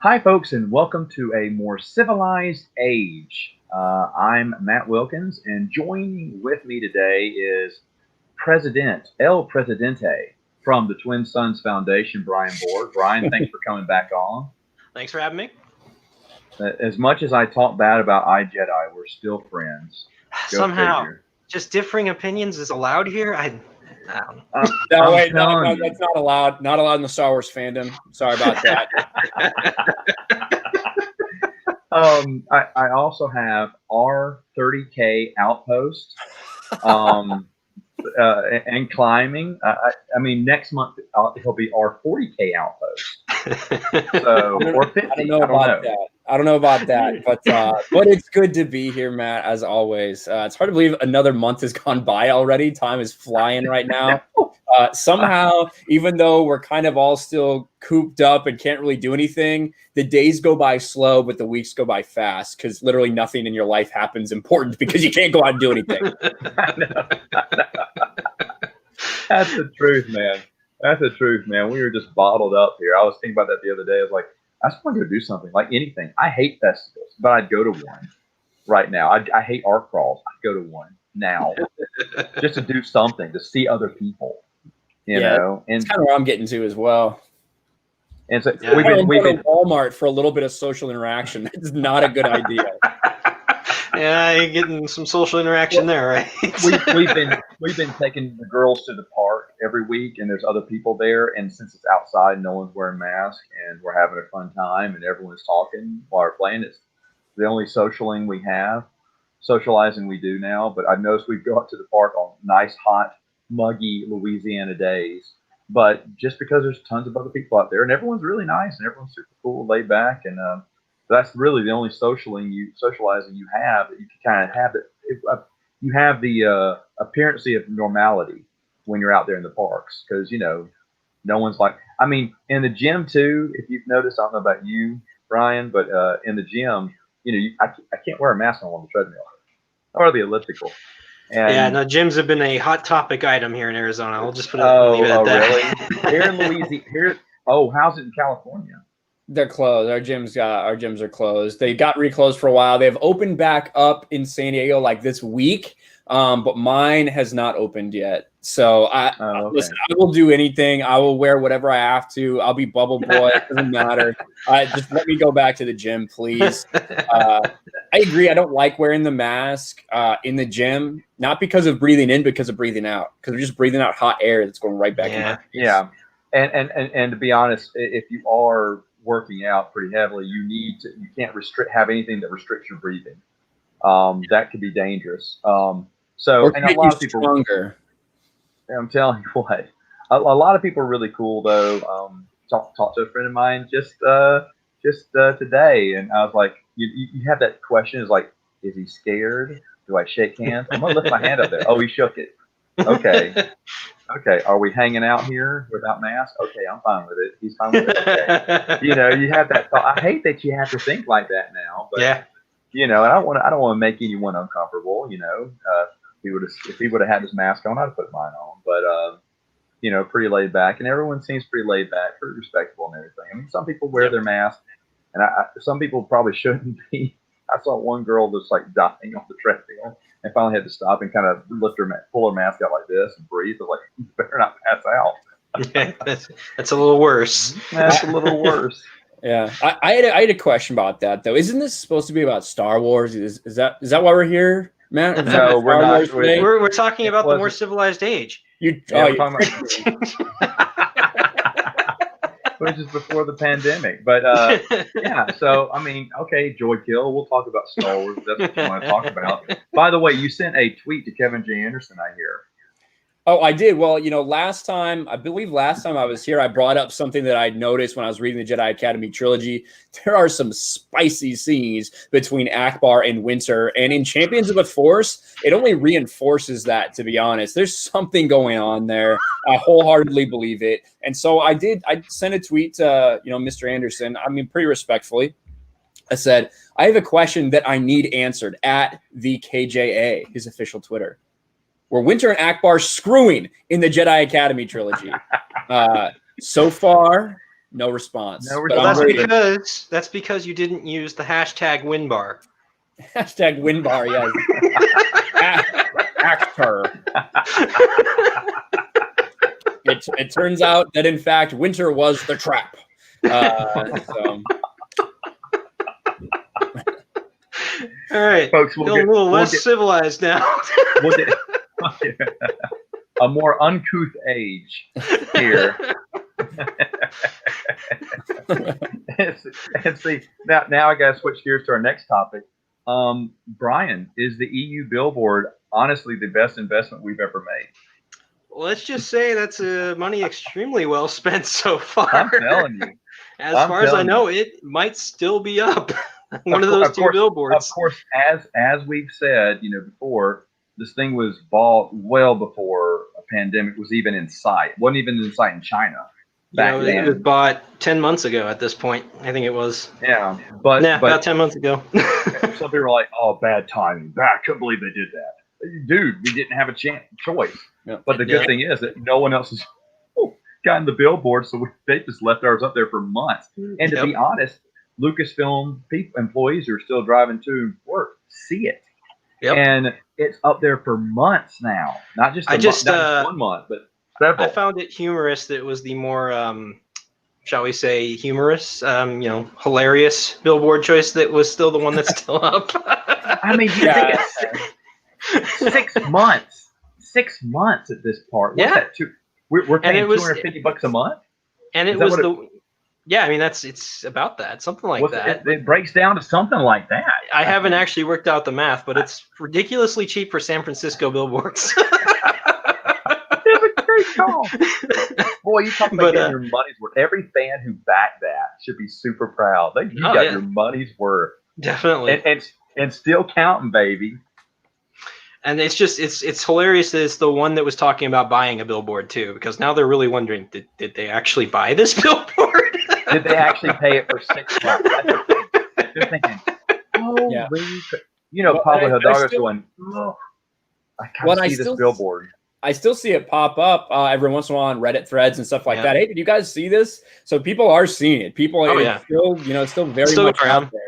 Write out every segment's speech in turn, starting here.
Hi, folks, and welcome to a more civilized age. I'm Matt Wilkins, and joining with me today is President El Presidente from the Twin Sons Foundation, Brian Board. Brian, thanks for coming back on. Thanks for having me. As much as I talk bad about iJedi, we're still friends. Go Somehow, figure. just differing opinions is allowed here. I don't know. No, wait, no, telling you. that's not allowed. Not allowed in the Star Wars fandom. Sorry about that. I also have our 30K outpost. And climbing. I mean, next month he'll be our 40K outpost. So or 50. I don't know about that. I don't know about that, but it's good to be here, Matt. As always, it's hard to believe another month has gone by already. Time is flying right now. Somehow, even though we're kind of all still cooped up and can't really do anything, the days go by slow, but the weeks go by fast because literally nothing in your life happens important because you can't go out and do anything. I know. That's the truth, man. That's the truth, man. We were just bottled up here. I was thinking about that the other day. I was like, I just want to go do something, like anything. I hate festivals, but I'd go to one right now. I hate art crawls. I'd go to one now just to do something, to see other people, you know. And it's kind of where I'm getting to as well. And so we've been to Walmart for a little bit of social interaction. It's not a good idea. Yeah, you're getting some social interaction there, right? we've been taking the girls to the park every week, and there's other people there. And since it's outside, no one's wearing masks, and we're having a fun time, and everyone's talking while we're playing. It's the only socializing we do now. But I've noticed we go up to the park on nice, hot, muggy Louisiana days. But just because there's tons of other people out there, and everyone's really nice, and everyone's super cool, laid back, and that's really the only socializing you have that you can kind of have it. You have the appearance of normality when you're out there in the parks because no one's like. I mean, in the gym too. If you've noticed, I don't know about you, Brian, but in the gym, I can't wear a mask on the treadmill or the elliptical. And, yeah, no, gyms have been a hot topic item here in Arizona. I'll just leave it at that. Really? Here in Louisiana, how's it in California? They're closed. Our gyms are closed. They got reclosed for a while. They've opened back up in San Diego like this week, but mine has not opened yet. So listen, I will do anything. I will wear whatever I have to. I'll be bubble boy. It doesn't matter. Just let me go back to the gym, please. I agree. I don't like wearing the mask in the gym, not because of breathing in, because of breathing out. Because we're just breathing out hot air that's going right back in my face. Yeah. And to be honest, if you are working out pretty heavily, you can't have anything that restricts your breathing. That could be dangerous. And a lot of people stronger. I'm telling you what, a lot of people are really cool though. Talked to a friend of mine just today, and I was like, you have that question, is like, is he scared? Do I shake hands? I'm gonna lift my hand up there. Oh, he shook it. Okay. Okay, are we hanging out here without masks? Okay, I'm fine with it. He's fine with it. Okay. You have that thought. I hate that you have to think like that now, but and I don't want to make anyone uncomfortable. If he would have had his mask on, I'd have put mine on. But pretty laid back, and everyone seems pretty laid back, pretty respectful and everything. I mean, some people wear their mask, and some people probably shouldn't be. I saw one girl just like dying on the treadmill, and finally had to stop and kind of pull her mask out like this and breathe. I was like, you better not pass out. Yeah, that's a little worse. That's a little worse. Yeah, I had a question about that though. Isn't this supposed to be about Star Wars? Is that why we're here, Matt? No, we're not. We're talking about the more civilized age. We're talking about which is before the pandemic. But yeah, so I mean, okay, Joy Kill, we'll talk about Star Wars. That's what you want to talk about. By the way, you sent a tweet to Kevin J. Anderson, I hear. Oh, I did. Well, last time I was here, I brought up something that I noticed when I was reading the Jedi Academy trilogy. There are some spicy scenes between Akbar and Winter, and in Champions of the Force, it only reinforces that, to be honest. There's something going on there. I wholeheartedly believe it. And so I sent a tweet to, Mr. Anderson, I mean, pretty respectfully. I said, I have a question that I need answered at the KJA, his official Twitter. Were Winter and Akbar screwing in the Jedi Academy trilogy? So far, No response. No But response. I'm That's because you didn't use the hashtag WinBar. Hashtag WinBar, yes. Actor. It turns out that in fact winter was the trap. All right, folks, feeling a little less civilized now. We'll get a more uncouth age here. and see, now I gotta switch gears to our next topic. Brian, is the EU billboard honestly the best investment we've ever made? Let's just say that's money extremely well spent so far. I'm telling you. As far as I know, it might still be up. One of those two billboards. Of course, as we've said, before, this thing was bought well before a pandemic was even in sight. Wasn't even in sight in China. It was bought 10 months ago at this point. I think it was. Yeah, but about 10 months ago. Some people were like, "Oh, bad timing. I couldn't believe they did that." Dude, we didn't have a choice. Yeah. But the good thing is that no one else has gotten the billboard, so they just left ours up there for months. And to be honest, Lucasfilm employees are still driving to work, see it. Yep. And it's up there for months now. Not just not just 1 month, but several. I found it humorous that it was the more, shall we say, humorous, hilarious billboard choice that was still the one that's still up. I mean, you think it's 6 months. 6 months at this part. What's that? We're paying $250 a month? And it was it's about that, something like that. It breaks down to something like that. I haven't actually worked out the math, but it's ridiculously cheap for San Francisco billboards. It's a great call. Boy, you talk about getting your money's worth. Every fan who backed that should be super proud. You got your money's worth. Definitely. And still counting, baby. And it's just it's hilarious that it's the one that was talking about buying a billboard too, because now they're really wondering, did they actually buy this billboard? Did they actually pay it for 6 months? They're thinking, Pablo Hidalgo's going, I can't see this billboard. I still see it pop up every once in a while on Reddit threads and stuff like that. Hey, did you guys see this? So people are seeing it. People are still very much out there.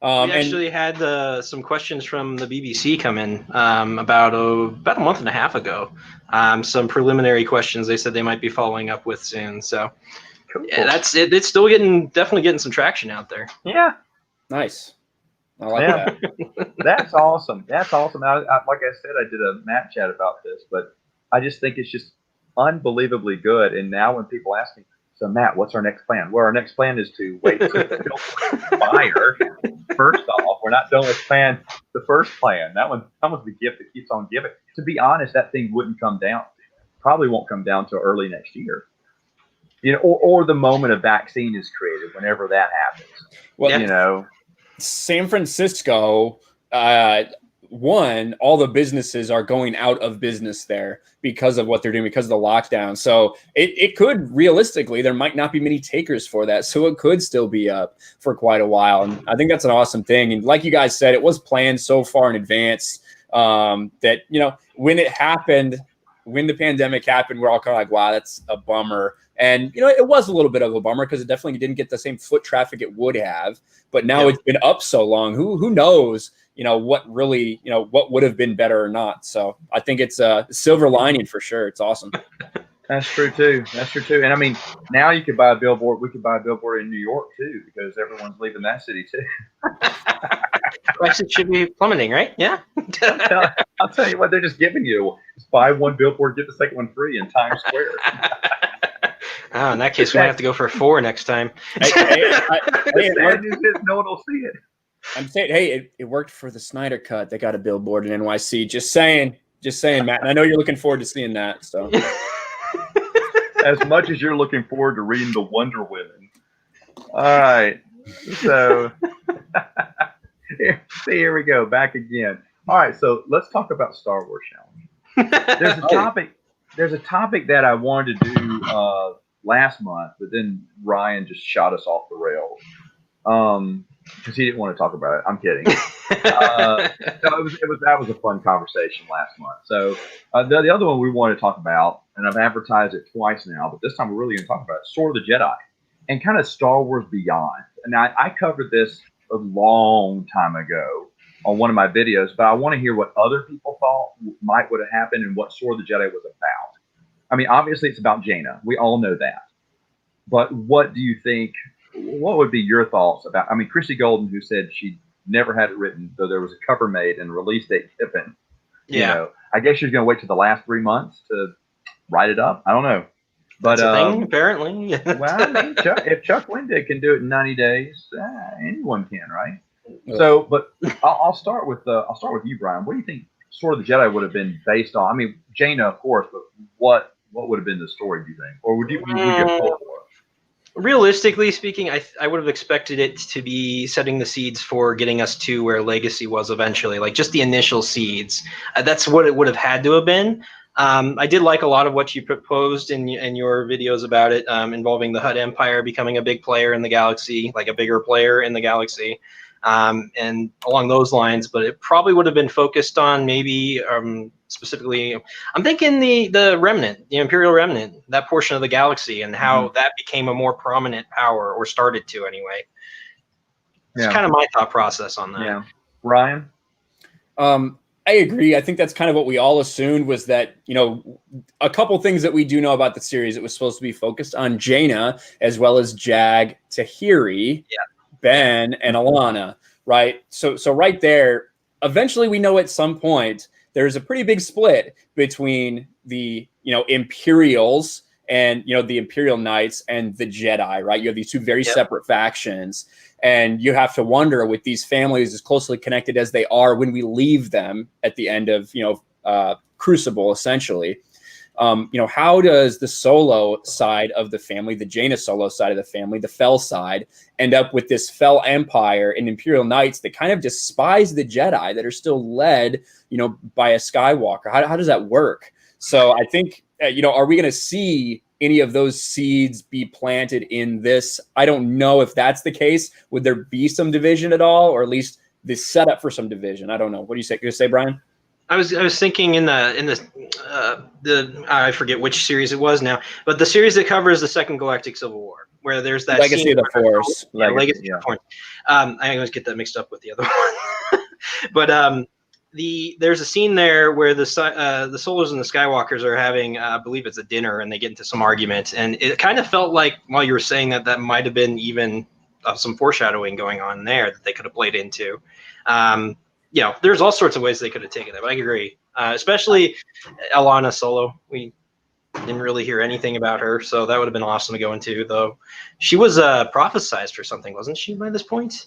We actually had some questions from the BBC come in about a month and a half ago. Some preliminary questions they said they might be following up with soon. So cool. That's it. It's still definitely getting some traction out there. Yeah, nice. I like that. That's awesome. That's awesome. Like I said, I did a Matt chat about this, but I just think it's just unbelievably good. And now when people ask me, so Matt, what's our next plan? Well, our next plan is to wait to expire. First off, we're not done with the first plan. That was the gift that keeps on giving. To be honest, that thing probably won't come down till early next year. Or the moment a vaccine is created, whenever that happens. Well, San Francisco, all the businesses are going out of business there because of what they're doing, because of the lockdown. So it could, realistically, there might not be many takers for that. So it could still be up for quite a while. And I think that's an awesome thing. And like you guys said, it was planned so far in advance that, when it happened, when the pandemic happened, we're all kind of like, wow, that's a bummer. And, it was a little bit of a bummer because it definitely didn't get the same foot traffic it would have. But now it's been up so long. Who knows? What really, what would have been better or not. So I think it's a silver lining for sure. It's awesome. That's true too. And I mean, now you could buy a billboard. We could buy a billboard in New York too, because everyone's leaving that city too. Prices should be plummeting, right? Yeah. I'll tell you what, they're just giving you. Just buy one billboard, get the second one free in Times Square. In that case, we might have to go for 4 next time. No one will see it. I'm saying, it worked for the Snyder Cut. They got a billboard in NYC. Just saying, Matt. And I know you're looking forward to seeing that. So, as much as you're looking forward to reading the Wonder Women. All right. So, here we go. Back again. All right. So let's talk about Star Wars Challenge. There's a topic that I wanted to do last month, but then Ryan just shot us off the rails. Because he didn't want to talk about it. I'm kidding. That was a fun conversation last month. So the other one we want to talk about, and I've advertised it twice now, but this time we're really going to talk about it, Sword of the Jedi. and kind of Star Wars Beyond. And I covered this a long time ago on one of my videos, but I want to hear what other people thought would have happened and what Sword of the Jedi was about. I mean, obviously it's about Jaina. We all know that. But what do you think? What would be your thoughts about? I mean, Chrissy Golden, who said she never had it written, though there was a cover made and a release date given. You know, I guess she's going to wait till the last 3 months to write it up. I don't know. But that's a thing, apparently. Well, I mean, if Chuck Wendig can do it in 90 days, anyone can, right? So, but I'll start with you, Brian. What do you think Sword of the Jedi would have been based on? I mean, Jaina, of course, but what would have been the story? Do you think, or would you go for? Realistically speaking, I would have expected it to be setting the seeds for getting us to where Legacy was eventually, like just the initial seeds. That's what it would have had to have been. I did like a lot of what you proposed in your videos about it, involving the Hutt Empire becoming a big player in the galaxy, like a bigger player in the galaxy, and along those lines. But it probably would have been focused on maybe specifically, I'm thinking the Remnant, the Imperial Remnant, that portion of the galaxy, and how that became a more prominent power, or started to anyway. It's kind of my thought process on that. Yeah, Ryan. I agree. I think that's kind of what we all assumed, was that, you know, a couple things that we do know about the series, it was supposed to be focused on Jaina as well as Jag, Tahiri, Ben, and Alana, right? So right there, eventually we know at some point there's a pretty big split between the, you know, Imperials and, you know, the Imperial Knights and the Jedi, right? You have these two very separate factions. And you have to wonder, with these families as closely connected as they are, when we leave them at the end of, you know, Crucible, essentially, you know, how does the Solo side of the family, the Jaina Solo side of the family, the Fel side, end up with this Fel Empire and Imperial Knights that kind of despise the Jedi, that are still led, you know, by a Skywalker? How does that work? So I think, you know, are we going to see any of those seeds be planted in this? I don't know if that's the case. Would there be some division at all, or at least the setup for some division? I don't know. What do you say? You say, Brian? I was thinking in the I forget which series it was now, but the series that covers the Second Galactic Civil War, where there's that Legacy scene of the Force. Legacy of the Force. I always get that mixed up with the other one. But there's a scene there where the Solos and the Skywalkers are having, I believe it's a dinner, and they get into some argument, and it kind of felt like, while you were saying that might have been even some foreshadowing going on there that they could have played into. You know, there's all sorts of ways they could have taken it, but I agree. Especially Alana Solo. We didn't really hear anything about her, so that would have been awesome to go into, though. She was prophesized for something, wasn't she, by this point?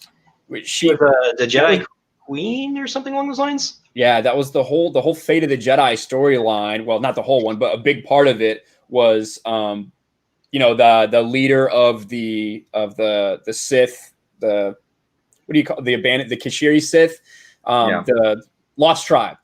She was the Jedi Queen or something along those lines? Yeah, that was the whole Fate of the Jedi storyline. Well, not the whole one, but a big part of it was, you know, the leader of the Sith, the Kashiri Sith, the Lost Tribe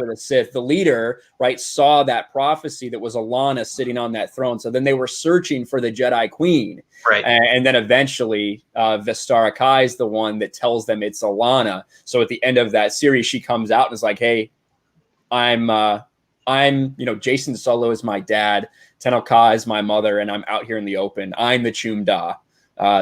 of the Sith, the leader, right, saw that prophecy that was Alana sitting on that throne. So then they were searching for the Jedi Queen. Right. And then eventually Vestara Kai is the one that tells them it's Alana. So at the end of that series, she comes out and is like, hey, I'm, you know, Jason Solo is my dad. Tenel Ka is my mother, and I'm out here in the open. I'm the Chum Da.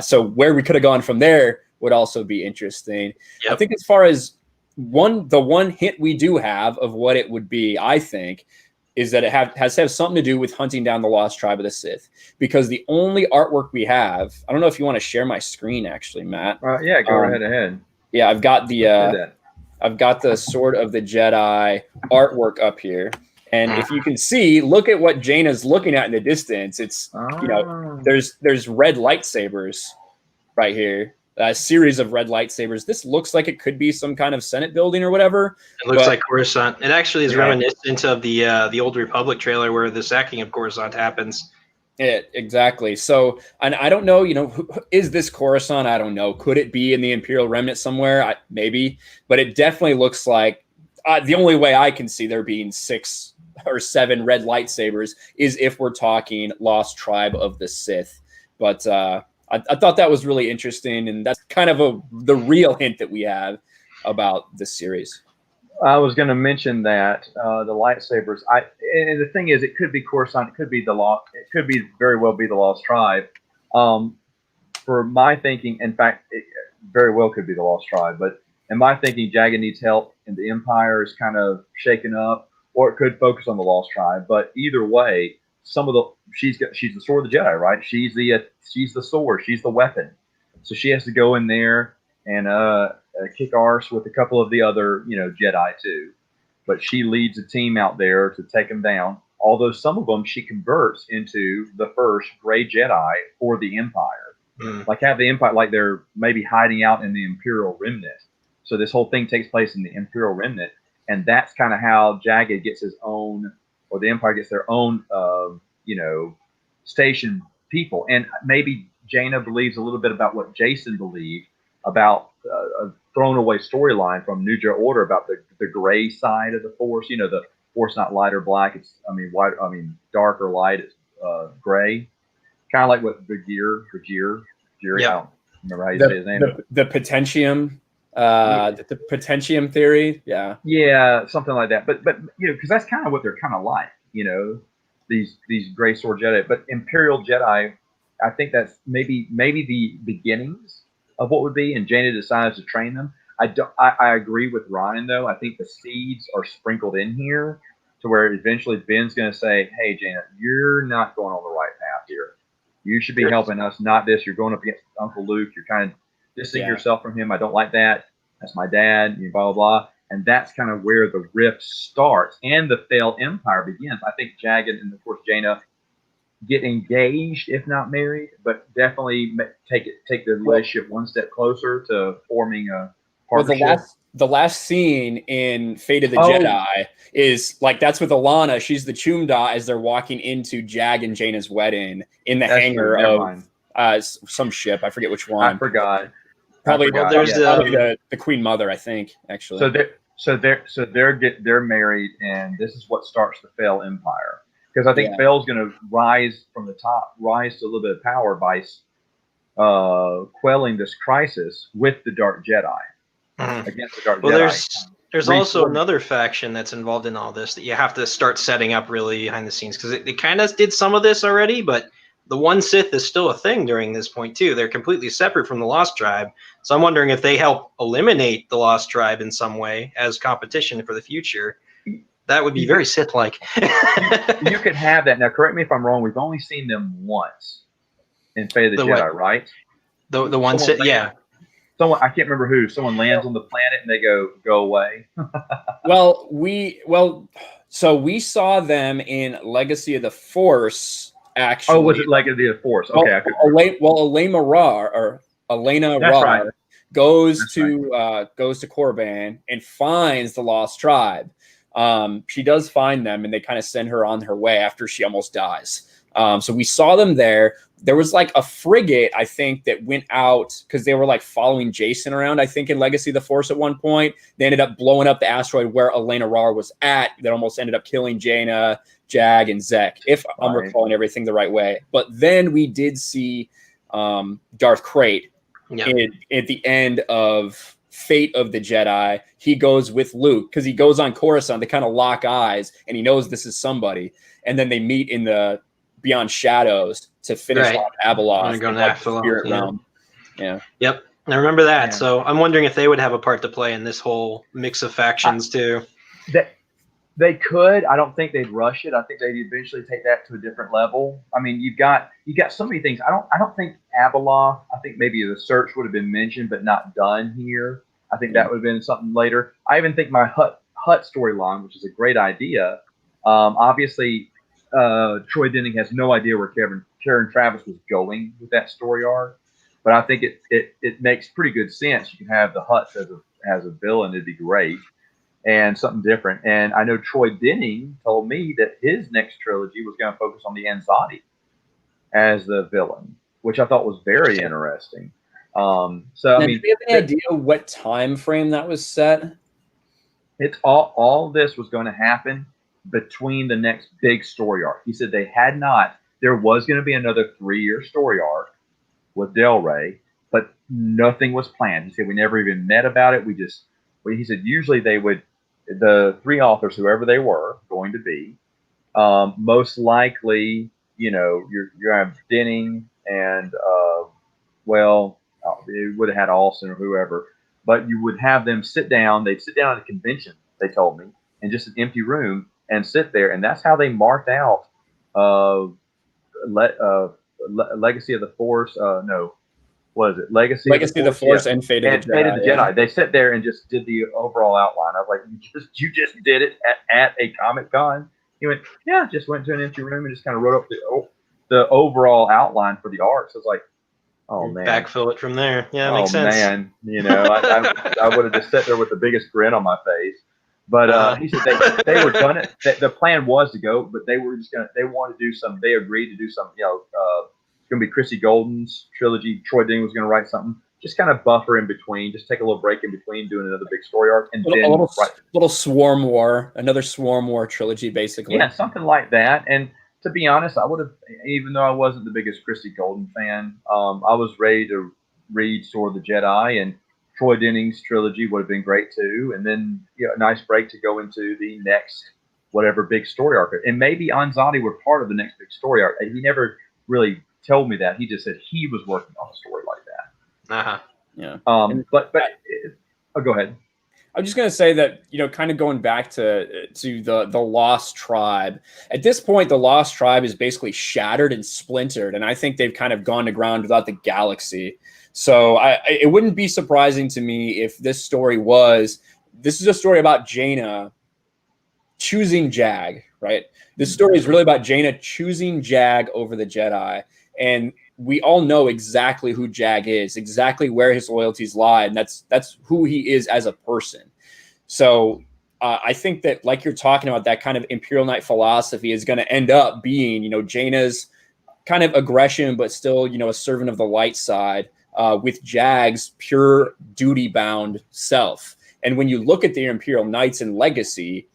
So where we could have gone from there would also be interesting. Yep. I think as far as the one hint we do have of what it would be, I think, is that it has to have something to do with hunting down the Lost Tribe of the Sith, because the only artwork we have, I don't know if you want to share my screen, actually, Matt. Yeah, go right ahead. Yeah, I've got the Sword of the Jedi artwork up here. And if you can see, look at what Jaina's looking at in the distance. It's, you know, there's red lightsabers right here. A series of red lightsabers. This looks like it could be some kind of Senate building or whatever. It looks like Coruscant. It actually is reminiscent of the Old Republic trailer where the sacking of Coruscant happens. Exactly. So, and I don't know, you know, is this Coruscant? I don't know. Could it be in the Imperial Remnant somewhere? Maybe. But it definitely looks like the only way I can see there being 6 or 7 red lightsabers is if we're talking Lost Tribe of the Sith. But I thought that was really interesting, and that's kind of the real hint that we have about this series. I was going to mention that the lightsabers. And the thing is, it could be Coruscant, it could be very well be the Lost Tribe. for my thinking, in fact, it very well could be the Lost Tribe, but in my thinking, Jagged needs help, and the Empire is kind of shaken up, or it could focus on the Lost Tribe. But either way, some of the she's the sword of the Jedi, right? She's the sword, she's the weapon, so she has to go in there and kick arse with a couple of the other Jedi too. But she leads a team out there to take them down. Although some of them she converts into the first Gray Jedi for the Empire. Like have the Empire, like they're maybe hiding out in the Imperial Remnant. So this whole thing takes place in the Imperial Remnant, and that's kind of how Jagged gets his own, or the Empire gets their own, station people. And maybe Jaina believes a little bit about what Jason believed about a thrown away storyline from New Jedi Order about the gray side of the Force. The Force not light or black. It's white. Dark or light. It's gray. Kind of like what Gajir. Yep. I don't remember how you say his name. The Potentium. The Potentium theory. Yeah, something like that. But because that's kind of what they're kind of like. These gray sword Jedi. But Imperial Jedi, I think that's maybe the beginnings of what would be, and Jaina decides to train them. I agree with Ryan though. I think the seeds are sprinkled in here to where eventually Ben's going to say, "Hey, Jaina, you're not going on the right path here. You should be helping us, not this. You're going up against Uncle Luke. You're kind of distancing yourself from him. I don't like that. That's my dad. Blah blah blah." And that's kind of where the rift starts and the failed empire begins. I think Jagged and of course Jaina get engaged, if not married, but definitely take the relationship one step closer to forming a partnership. Well, the last scene in Fate of the Jedi is like that's with Alana. She's the Chumda as they're walking into Jag and Jaina's wedding in the hangar of some ship. I forget which one. I forgot. Probably there's the Queen Mother, I think. Actually, they're married, and this is what starts the fail empire. Because I think Fail's going to rise from the top, rise to a little bit of power by quelling this crisis with the Dark Jedi. Against the Dark Jedi. There's also another faction that's involved in all this that you have to start setting up really behind the scenes, because they kind of did some of this already, but the one Sith is still a thing during this point too. They're completely separate from the Lost Tribe. So I'm wondering if they help eliminate the Lost Tribe in some way as competition for the future. That would be very Sith-like. You could have that. Now, correct me if I'm wrong. We've only seen them once in Fate of the Jedi, right? The one Sith, yeah. Someone, I can't remember who. Someone lands on the planet and they go away. So we saw them in Legacy of the Force. Actually, was it Legacy of the Force? Okay, Elena Rar goes to Korriban and finds the Lost Tribe. She does find them, and they kind of send her on her way after she almost dies. So we saw them there. There was like a frigate, I think, that went out because they were like following Jason around, I think, in Legacy of the Force at one point. They ended up blowing up the asteroid where Elena Rar was at. That almost ended up killing Jaina, Jag, and Zek, if I'm recalling everything the right way. But then we did see Darth Krayt at the end of Fate of the Jedi. He goes with Luke because he goes on Coruscant. They kind of lock eyes, and he knows this is somebody. And then they meet in the Beyond Shadows to finish off Abeloth, the spirit realm. Yeah. Yep. I remember that. Yeah. So I'm wondering if they would have a part to play in this whole mix of factions too. They could. I don't think they'd rush it. I think they'd eventually take that to a different level. I mean, you got so many things. I don't think Abeloth. I think maybe the search would have been mentioned, but not done here. I think that would have been something later. I even think my Hut storyline, which is a great idea. Obviously, Troy Denning has no idea where Karen Travis was going with that story arc, but I think it makes pretty good sense. You can have the Hutts as a villain; it'd be great, and something different. And I know Troy Denning told me that his next trilogy was going to focus on the Anzati as the villain, which I thought was very interesting. So now, I mean, do you have any idea what time frame that was set? It's all this was going to happen between the next big story arc. He said there was going to be another 3-year story arc with Del Rey, but nothing was planned. He said we never even met about it. He said usually the 3 authors, whoever they were going to be, most likely, you're going to have Denning and well, it would have had Austin or whoever, but you would have them sit down. They'd sit down at a convention, they told me, in just an empty room and sit there. And that's how they marked out uh, le- uh, Legacy of the Force. No, what is it? Legacy of the Force Yeah. and Fate of And the Fate of Jedi. the Jedi. They sat there and just did the overall outline. I was like, you just did it at a Comic Con? He went, yeah, just went to an empty room and just kind of wrote up the overall outline for the arcs. I was like, oh man, Backfill it from there. Yeah, that oh makes sense. man, I would have just sat there with the biggest grin on my face. But he said they were done it. The plan was to go, but they were just they wanted to do some. They agreed to do some. It's going to be Chrissy Golden's trilogy. Troy Ding was going to write something. Just kind of buffer in between. Just take a little break in between, doing another big story arc, and then little Swarm War, another Swarm War trilogy, basically. Yeah, something like that. And to be honest, I would have, even though I wasn't the biggest Chrissy Golden fan, I was ready to read Sword of the Jedi, and Troy Denning's trilogy would have been great too. And then a nice break to go into the next whatever big story arc. And maybe Anzadi were part of the next big story arc. He never really told me that. He just said he was working on a story like that. Uh-huh. Yeah. But go ahead. I was just gonna say that, kind of going back to the Lost Tribe. At this point, the Lost Tribe is basically shattered and splintered, and I think they've kind of gone to ground without the galaxy. So it wouldn't be surprising to me if this is a story about Jaina choosing Jag, right? This story is really about Jaina choosing Jag over the Jedi, and we all know exactly who Jag is, exactly where his loyalties lie, and that's who he is as a person. So I think that, like you're talking about, that kind of Imperial Knight philosophy is going to end up being, Jaina's kind of aggression, but still, a servant of the light side, with Jag's pure duty-bound self. And when you look at the Imperial Knights in Legacy,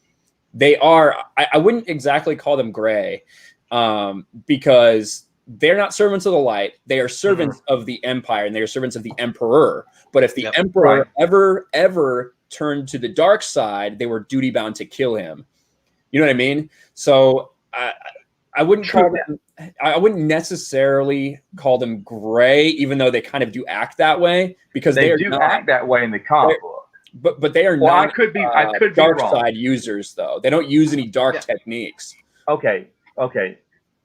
they are, I wouldn't exactly call them gray, because they're not servants of the light. They are servants of the Empire, and they are servants of the Emperor. But if the Emperor ever turned to the dark side, they were duty bound to kill him. You know what I mean? So I wouldn't call them. I wouldn't necessarily call them gray, even though they kind of do act that way, because they do act that way in the comic book. But they are not. I could be dark wrong. Side users, though. They don't use any dark techniques. Okay.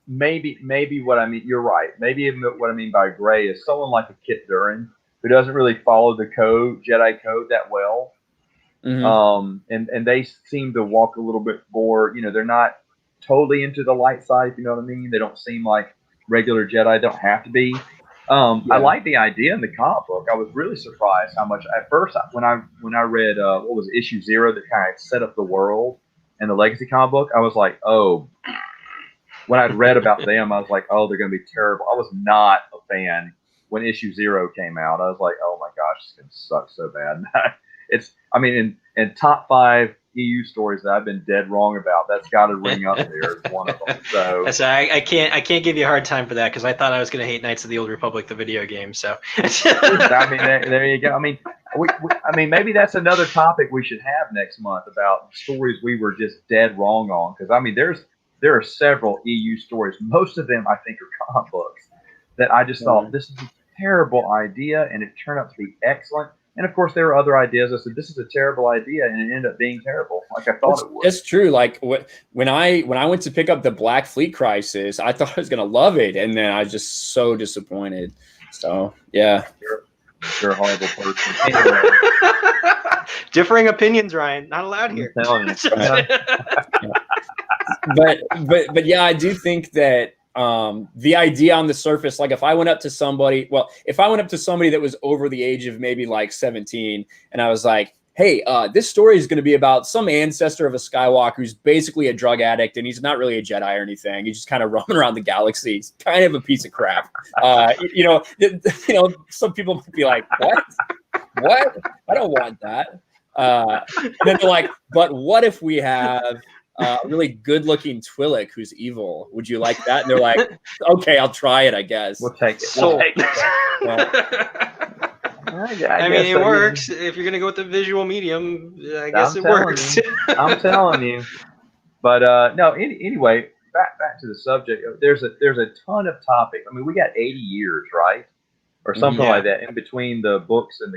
Maybe what I mean, you're right. Maybe what I mean by gray is someone like a Kit Durin who doesn't really follow the Jedi code that well. Mm-hmm. And they seem to walk a little bit more, they're not totally into the light side, if you know what I mean. They don't seem like regular Jedi, don't have to be. I like the idea in the comic book. I was really surprised how much at first when I read what was issue 0 that kind of set up the world in the Legacy comic book, I was like, oh. When I'd read about them, I was like, oh, they're going to be terrible. I was not a fan when issue 0 came out. I was like, oh my gosh, it's going to suck so bad. In top 5 EU stories that I've been dead wrong about, that's got to ring up there as one of them. So I can't give you a hard time for that, because I thought I was going to hate Knights of the Old Republic, the video game. So there you go. Maybe that's another topic we should have next month about stories we were just dead wrong on. Because there are several EU stories. Most of them, I think, are comic books that I just thought, this is a terrible idea, and it turned out to be excellent. And, of course, there were other ideas. I said, this is a terrible idea, and it ended up being terrible, like I thought it would. It's true. Like, when I went to pick up the Black Fleet Crisis, I thought I was going to love it, and then I was just so disappointed. So, yeah. You're a horrible person. Anyway. Differing opinions, Ryan. Not allowed here. I'm telling you. But yeah, I do think that the idea on the surface, like if I went up to somebody that was over the age of maybe like 17, and I was like, hey, this story is going to be about some ancestor of a Skywalker who's basically a drug addict, and he's not really a Jedi or anything. He's just kind of roaming around the galaxy. He's kind of a piece of crap. Some people might be like, what? I don't want that. And then they're like, but what if we have a really good-looking Twi'lek who's evil? Would you like that? And they're like, okay, I'll try it, I guess. We'll take it. I mean, it works. If you're going to go with the visual medium, I guess it works. I'm telling you. But no, anyway, back to the subject. There's a ton of topics. I mean, we got 80 years, right? or something Yeah. like that in between the books and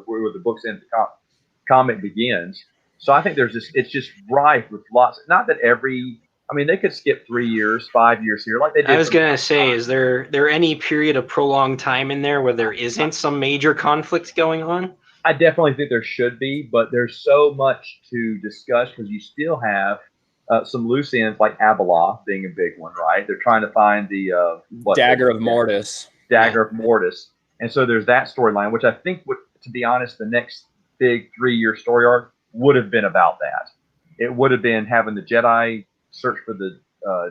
where the books end, comic begins. So I think it's just rife with lots. Not that I mean, they could skip 3 years, 5 years here, like they did. I was gonna say, is there any period of prolonged time in there where there isn't some major conflict going on? I definitely think there should be, but there's so much to discuss because you still have some loose ends like Abeloth being a big one, right? They're trying to find Dagger of Mortis. Dagger of Mortis, and so there's that storyline, which I think would, to be honest, the next big 3 year story arc would have been about that. It would have been having the Jedi search for the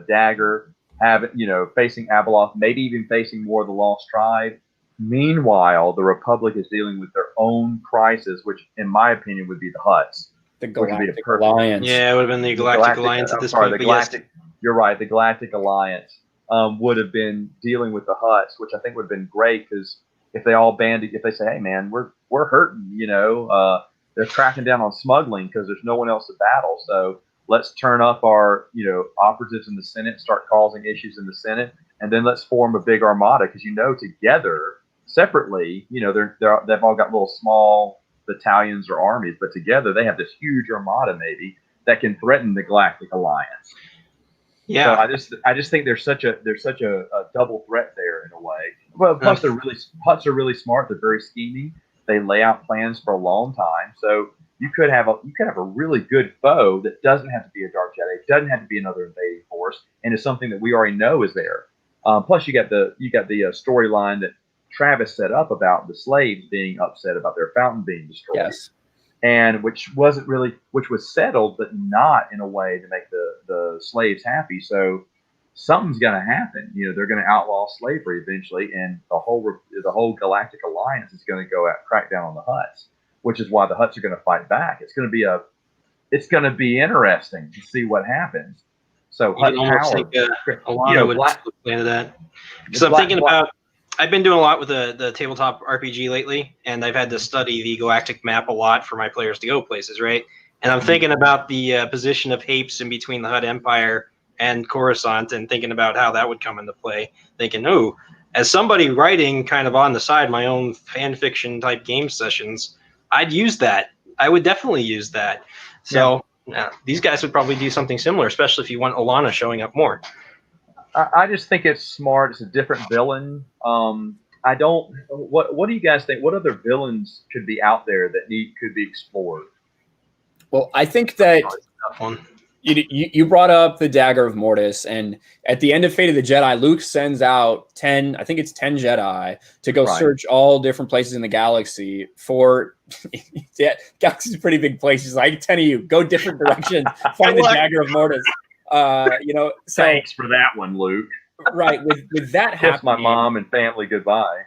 dagger, facing Abeloth, maybe even facing more of the Lost Tribe. Meanwhile, the Republic is dealing with their own crisis, which, in my opinion, would be the Hutts. The Galactic Alliance. Yeah, it would have been the Galactic Alliance at this point. The Galactic. Yes. You're right. The Galactic Alliance would have been dealing with the Hutts, which I think would have been great because if they all banded, if they say, "Hey, man, we're hurting," they're cracking down on smuggling because there's no one else to battle. So let's turn up our operatives in the Senate, start causing issues in the Senate, and then let's form a big armada because together. Separately, they've all got little small battalions or armies, but together they have this huge armada maybe that can threaten the Galactic Alliance. Yeah, so I just think there's such a double threat there in a way. Well, plus Hutts are really smart. They're very scheming. They lay out plans for a long time. So you could have a really good foe that doesn't have to be a Dark Jedi. It doesn't have to be another invading force, and is something that we already know is there. Plus, you got the storyline that Travis set up about the slaves being upset about their fountain being destroyed. Yes. And which was settled, but not in a way to make the slaves happy. So something's going to happen. They're going to outlaw slavery eventually, and the whole Galactic Alliance is going to go out, crack down on the Hutts, which is why the Hutts are going to fight back. It's going to be interesting to see what happens. So Hutt power. Alana would look into that because I'm thinking about. I've been doing a lot with the tabletop RPG lately, and I've had to study the galactic map a lot for my players to go places, right? And I'm thinking about the position of Hapes in between the Hutt Empire and Coruscant, and thinking about how that would come into play. Thinking, as somebody writing kind of on the side my own fan fiction type game sessions, I'd use that. I would definitely use that. So these guys would probably do something similar, especially if you want Alana showing up more. I just think it's smart. It's a different villain. I don't. What do you guys think? What other villains could be out there that could be explored? Well, I think that you brought up the Dagger of Mortis, and at the end of Fate of the Jedi, Luke sends out 10. I think it's 10 Jedi to go search all different places in the galaxy for. Galaxy's pretty big places. Like 10 of you go different directions, find the Dagger of Mortis. Thanks for that one, Luke. Right. With that happening, kiss my mom and family goodbye.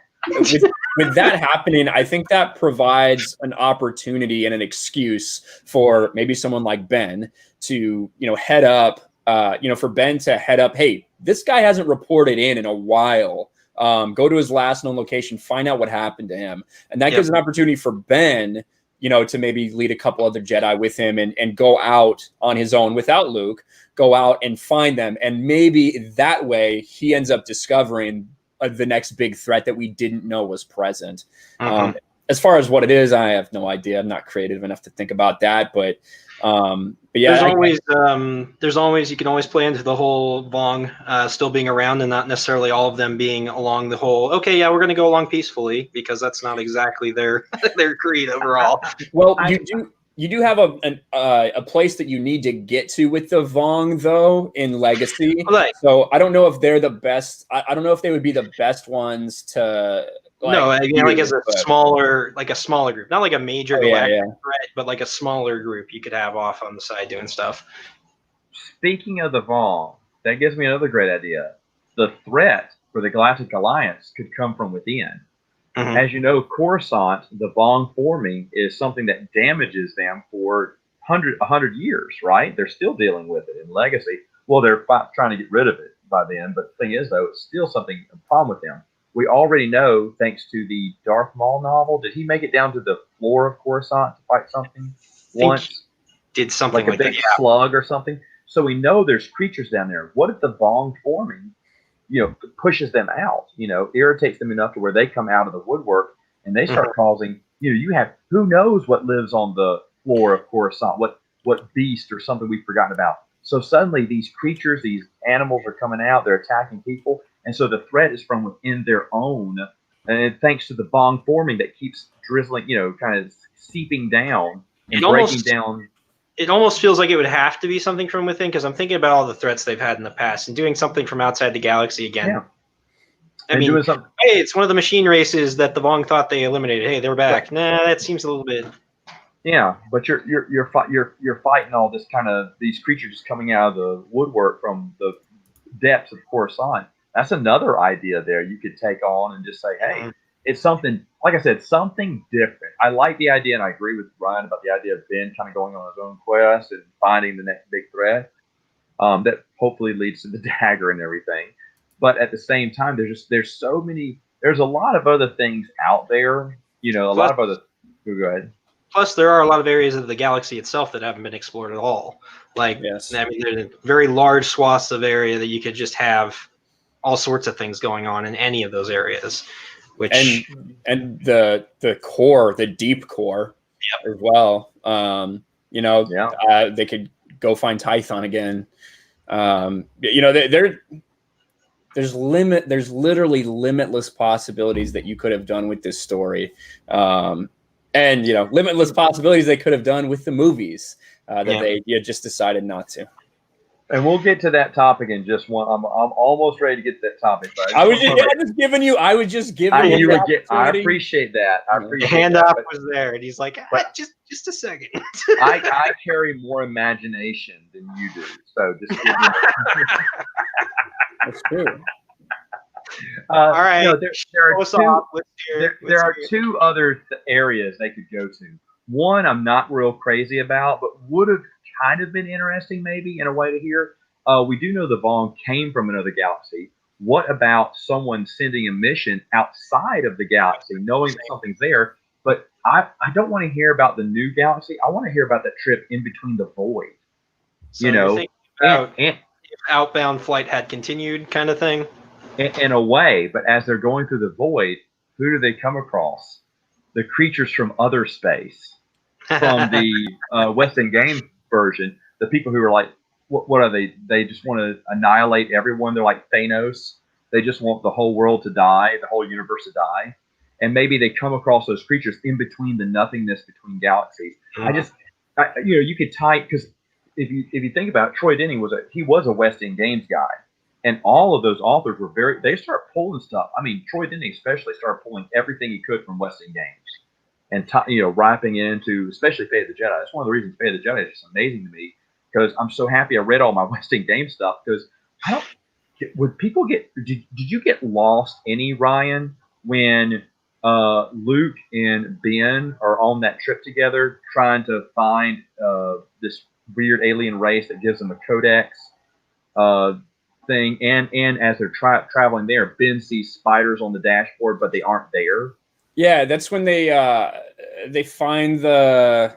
With that happening, I think that provides an opportunity and an excuse for maybe someone like Ben to, head up, for Ben to head up. Hey, this guy hasn't reported in a while. Go to his last known location, find out what happened to him. And that gives an opportunity for Ben, to maybe lead a couple other Jedi with him and go out on his own without Luke, go out and find them. And maybe that way he ends up discovering the next big threat that we didn't know was present. Mm-hmm. As far as what it is, I have no idea. I'm not creative enough to think about that, but yeah. There's always you can always play into the whole Vong still being around and not necessarily all of them being along the whole. Okay, yeah, we're going to go along peacefully because that's not exactly their creed overall. Well, you do have a place that you need to get to with the Vong though in Legacy. Right. So I don't know if they're the best. I don't know if they would be the best ones to. As a smaller group, not like a major galactic threat, but like a smaller group you could have off on the side doing stuff. Speaking of the Vong, that gives me another great idea. The threat for the Galactic Alliance could come from within. Mm-hmm. As you know, Coruscant, the Vong forming, is something that damages them for 100 years, right? They're still dealing with it in Legacy. Well, they're trying to get rid of it by then, but the thing is, though, it's still a problem with them. We already know, thanks to the Darth Maul novel, did he make it down to the floor of Coruscant to fight something once? Did something like a big slug or something? So we know there's creatures down there. What if the Vong forming pushes them out, irritates them enough to where they come out of the woodwork and they start causing, you have, who knows what lives on the floor of Coruscant, what beast or something we've forgotten about. So suddenly these creatures, these animals are coming out, they're attacking people. And so the threat is from within their own. And thanks to the bong forming that keeps drizzling, kind of seeping down and breaking down. It almost feels like it would have to be something from within, because I'm thinking about all the threats they've had in the past, and doing something from outside the galaxy again. Yeah. I mean, hey, it's one of the machine races that the Vong thought they eliminated. Hey, they're back. Right. Nah, that seems a little bit. Yeah, but you're fighting all this kind of these creatures just coming out of the woodwork from the depths of Coruscant. That's another idea there you could take on and just say, hey, it's something, like I said, something different. I like the idea, and I agree with Ryan about the idea of Ben kind of going on his own quest and finding the next big threat that hopefully leads to the dagger and everything. But at the same time, there's a lot of other things out there. Lot of other. Go ahead. Plus, there are a lot of areas of the galaxy itself that haven't been explored at all. Like, yes. I mean, there's very large swaths of area that you could just have all sorts of things going on in any of those areas. Which and the core, the deep core, as well. They could go find Tython again. There's literally limitless possibilities that you could have done with this story. And limitless possibilities they could have done with the movies that they just decided not to. And we'll get to that topic in just one. I'm almost ready to get to that topic. But I was just giving you. I appreciate that. I appreciate the handoff was there, and he's like, just a second. I carry more imagination than you do, so just give me. That's true. All right. There are two other areas they could go to. One I'm not real crazy about, but would have kind of been interesting maybe in a way to hear. We do know the Vong came from another galaxy. What about someone sending a mission outside of the galaxy, knowing that something's there? But I don't want to hear about the new galaxy. I want to hear about that trip in between the void. So if outbound flight had continued, kind of thing. In a way, but as they're going through the void, who do they come across? The creatures from other space, from the West End Game version. The people who are like, what are they? They just want to annihilate everyone. They're like Thanos. They just want the whole world to die, the whole universe to die. And maybe they come across those creatures in between the nothingness between galaxies. You could tie, because if you think about it, Troy Denning was a West End Games guy. And all of those authors were they start pulling stuff. I mean, Troy Denning especially started pulling everything he could from West End Games and wrapping into, especially Fate of the Jedi. That's one of the reasons Fate of the Jedi is just amazing to me, because I'm so happy I read all my West End Games stuff, because did you get lost any, Ryan, when Luke and Ben are on that trip together trying to find this weird alien race that gives them a codex thing, and as they're traveling there, Ben sees spiders on the dashboard, but they aren't there. Yeah, that's when they find the.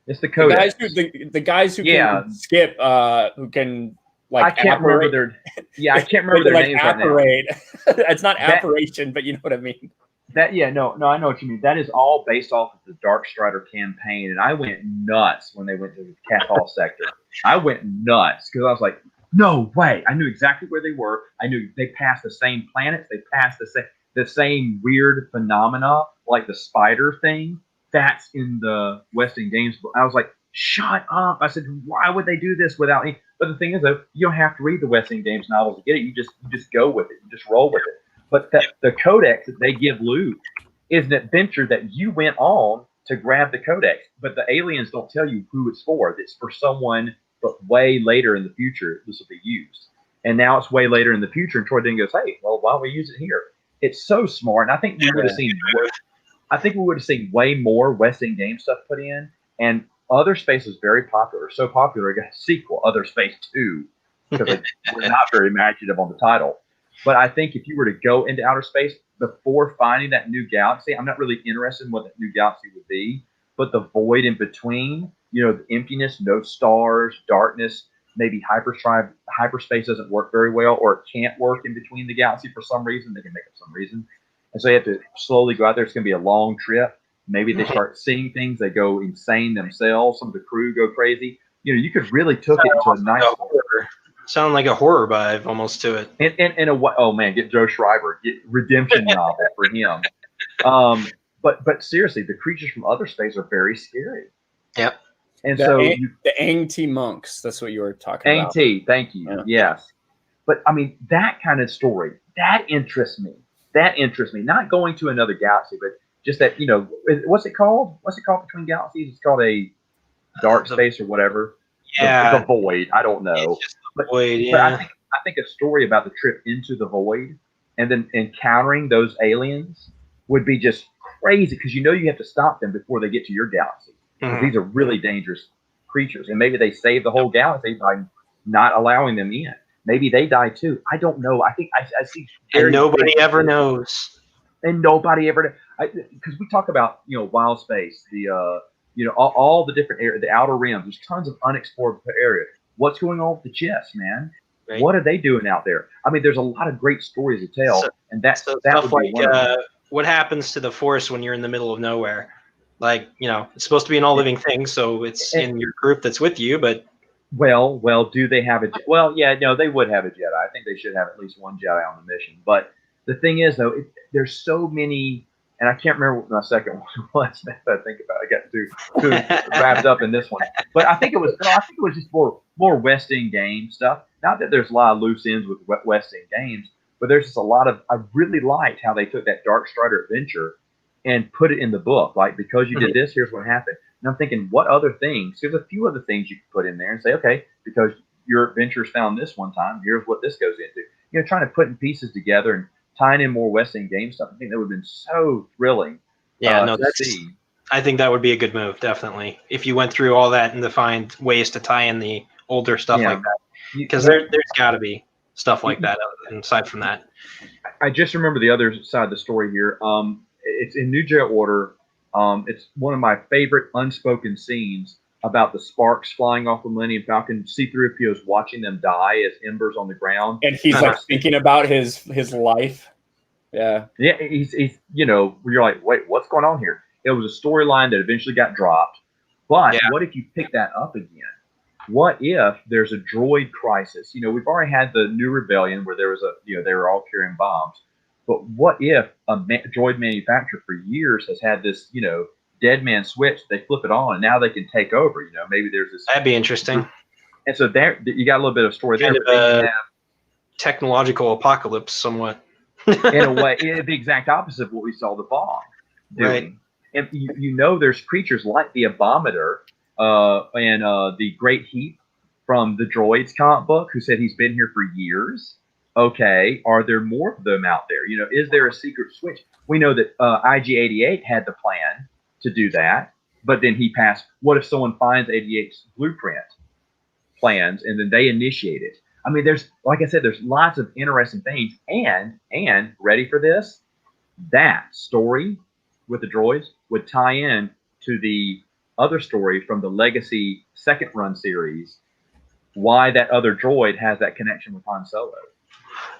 It's the codex. The guys who can skip, who can I can't remember their. Yeah, I can't remember their names right now. It's not apparition, but you know what I mean. I know what you mean. That is all based off of the Dark Strider campaign, and I went nuts when they went to the Cathal sector. I went nuts because I was like, no way! I knew exactly where they were. I knew they passed the same planets. They passed the same weird phenomena, like the spider thing. That's in the West End Games book. I was like, shut up! I said, why would they do this without me? But the thing is, though, you don't have to read the West End Games novels to get it. You just go with it. You just roll with it. But the codex that they give Luke is an adventure that you went on to grab the codex. But the aliens don't tell you who it's for. It's for someone, but way later in the future, this will be used. And now it's way later in the future, and Troy Denning goes, hey, well, why don't we use it here? It's so smart. And I think we would have seen way more West End Game stuff put in. And Other Space was very popular. So popular, it got a sequel, Other Space 2, because they were not very imaginative on the title. But I think if you were to go into outer space before finding that new galaxy, I'm not really interested in what that new galaxy would be, but the void in between, the emptiness, no stars, darkness, maybe hyperspace doesn't work very well, or it can't work in between the galaxy for some reason. They can make up some reason, and so you have to slowly go out there. It's going to be a long trip. Maybe they start seeing things. They go insane themselves. Some of the crew go crazy. You could really took it into a nice sound like a horror vibe almost to it. In a way. Oh man, get Joe Schreiber, get redemption novel for him. But seriously, the creatures from other space are very scary. Yep. And the Ang-T monks, that's what you were talking about. Ang-T, thank you. Yeah. Yes. But I mean, that kind of story, that interests me. Not going to another galaxy, but just that, what's it called? What's it called between galaxies? It's called a dark space or whatever. Yeah. The void. I don't know. It's just the void, yeah. But I think a story about the trip into the void and then encountering those aliens would be just crazy, because you have to stop them before they get to your galaxy. Mm-hmm. These are really dangerous creatures, and maybe they save the whole galaxy by not allowing them in. Maybe they die too. I don't know. I think I see. And nobody ever knows. And nobody ever, because we talk about wild space, the all the different areas, the outer rims. There's tons of unexplored area. What's going on with the Chiss, man? Right. What are they doing out there? I mean, there's a lot of great stories to tell, and that stuff would be like what happens to the Force when you're in the middle of nowhere. Like, it's supposed to be an all living thing, so it's in your group that's with you, but. Well, do they have a? Well, yeah, no, they would have a Jedi. I think they should have at least one Jedi on the mission. But the thing is, though, there's so many, and I can't remember what my second one was. If I think about it, I got too wrapped up in this one. But I think it was just more West End game stuff. Not that there's a lot of loose ends with West End games, but there's just a lot of. I really liked how they took that Dark Strider adventure and put it in the book. Like, because you did this, here's what happened. And I'm thinking, what other things? There's a few other things you could put in there and say, okay, because your adventures found this one time, here's what this goes into. Trying to put pieces together and tying in more West End game stuff. I think that would have been so thrilling. Yeah, I think that would be a good move, definitely. If you went through all that and to find ways to tie in the older stuff like that. Because there's got to be stuff like that aside from that. I just remember the other side of the story here. It's in New Jedi Order. It's one of my favorite unspoken scenes about the sparks flying off the Millennium Falcon. C-3PO is watching them die as embers on the ground, and he's like thinking about his life. Yeah, he's you're like, wait, what's going on here? It was a storyline that eventually got dropped, but what if you pick that up again? What if there's a droid crisis? We've already had the New Rebellion where there was they were all carrying bombs. But what if a droid manufacturer for years has had this, dead man switch? They flip it on, and now they can take over. Maybe there's this. That'd be interesting. And so there, you got a little bit of story kind there. Of technological apocalypse, somewhat. In a way, the exact opposite of what we saw the Bond doing. Right. And there's creatures like the Abominator and the Great Heap from the Droids comic book, who said he's been here for years. Okay, are there more of them out there? Is there a secret switch? We know that IG-88 had the plan to do that, but then he passed. What if someone finds 88's blueprint plans and then they initiate it? I mean, like I said, there's lots of interesting things. And ready for this? That story with the droids would tie in to the other story from the Legacy second run series, why that other droid has that connection with Han Solo.